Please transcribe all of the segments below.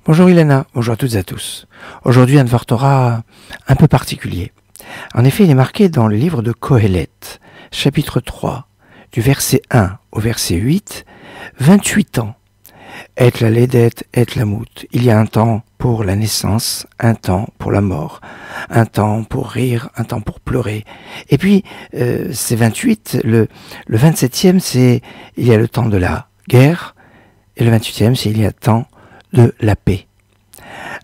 Bonjour Ilana, bonjour à toutes et à tous. Aujourd'hui un Dvar Torah un peu particulier. En effet, il est marqué dans le livre de Kohelet, chapitre 3, du verset 1 au verset 8, 28 ans. Et la ledet, et la mout. Il y a un temps pour la naissance, un temps pour la mort, un temps pour rire, un temps pour pleurer. Et puis, c'est 28, le 27e, c'est il y a le temps de la guerre, et le 28e, c'est il y a le temps de la paix.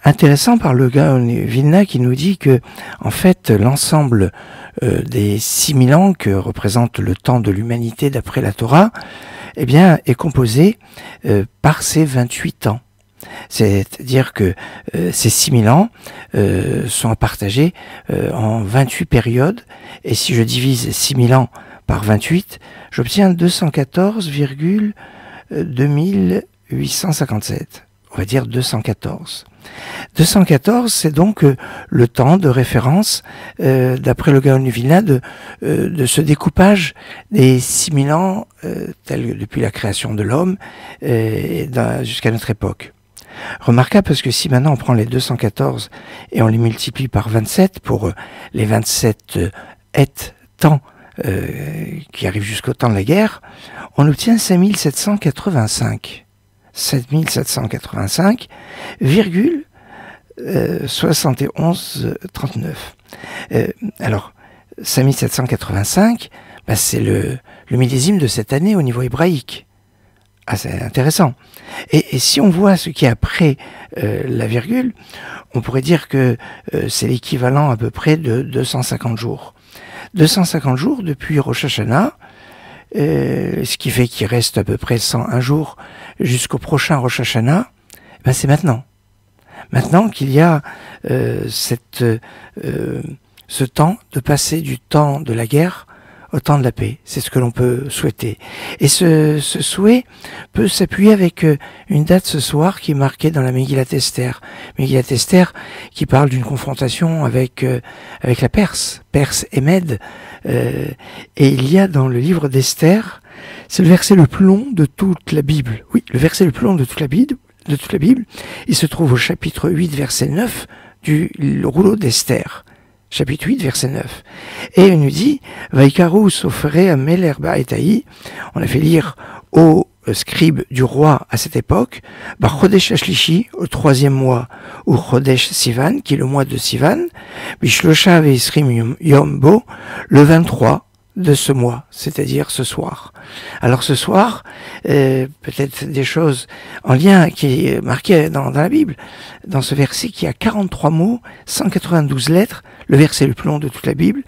Intéressant par le Gaon Vilna qui nous dit que, en fait, l'ensemble des 6000 ans que représente le temps de l'humanité d'après la Torah, eh bien, est composé par ces 28 ans. C'est-à-dire que ces 6000 ans sont partagés en 28 périodes, et si je divise 6000 ans par 28, j'obtiens 214,2857. On va dire 214. 214, c'est donc le temps de référence, d'après le Gaon du Vilna, de ce découpage des 6000 ans, tel depuis la création de l'homme jusqu'à notre époque. Remarquable parce que si maintenant on prend les 214 et on les multiplie par 27 pour les 27 temps qui arrivent jusqu'au temps de la guerre, on obtient 5785. 7785,7139. Alors, 5785, bah, c'est le millésime de cette année au niveau hébraïque. Ah, c'est intéressant. Et si on voit ce qui est après la virgule, on pourrait dire que c'est l'équivalent à peu près de 250 jours. 250 jours depuis Rosh Hashanah, ce qui fait qu'il reste à peu près 101 jours jusqu'au prochain Rosh Hashanah, ben c'est maintenant. Maintenant qu'il y a ce temps de passer du temps de la guerre au temps de la paix. C'est ce que l'on peut souhaiter. Et ce souhait peut s'appuyer avec une date ce soir qui est marquée dans la Megillat Esther. Megillat Esther qui parle d'une confrontation avec la Perse et Mède. Et il y a dans le livre d'Esther, c'est le verset le plus long de toute la Bible. Oui, le verset le plus long de toute la Bible. Il se trouve au chapitre 8, verset 9 du rouleau d'Esther. Chapitre 8, verset 9. Et il nous dit, Vaïkaru Sofere Ameler Ba'etaï, on a fait lire au scribe du roi à cette époque, Chodesh Ashlishi, au 3e mois, ou Chodesh Sivan, qui est le mois de Sivan, Bishlosha Veisrim Yom Bo, le 23 de ce mois, c'est-à-dire ce soir. Alors ce soir, peut-être des choses en lien qui est marqué dans la Bible, dans ce verset qui a 43 mots, 192 lettres, le verset le plus long de toute la Bible,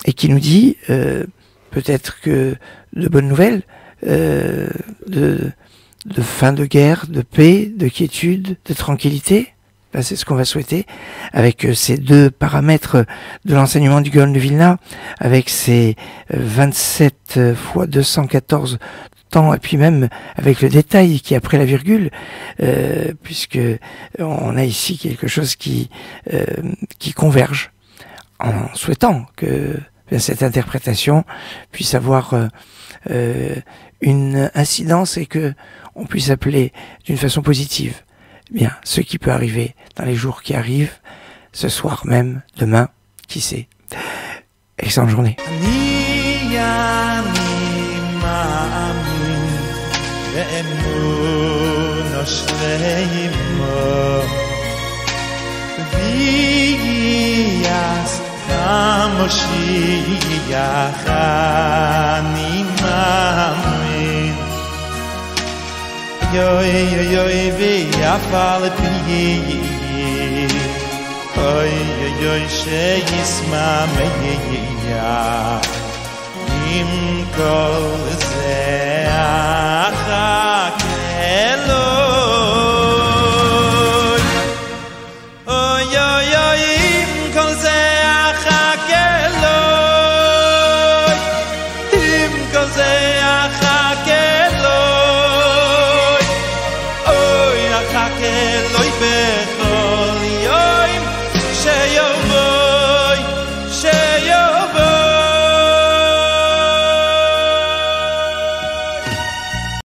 et qui nous dit, peut-être que de bonnes nouvelles, de fin de guerre, de paix, de quiétude, de tranquillité. Ben, c'est ce qu'on va souhaiter avec ces deux paramètres de l'enseignement du Gaon de Vilna, avec ces 27 fois 214 temps, et puis même avec le détail qui est après la virgule, puisque on a ici quelque chose qui converge, en souhaitant que cette interprétation puisse avoir une incidence et que on puisse appeler d'une façon positive bien ce qui peut arriver dans les jours qui arrivent, ce soir même, demain, qui sait. Excellente journée. Yoy ve afal pi oy yoy she yisma me ya im kol ze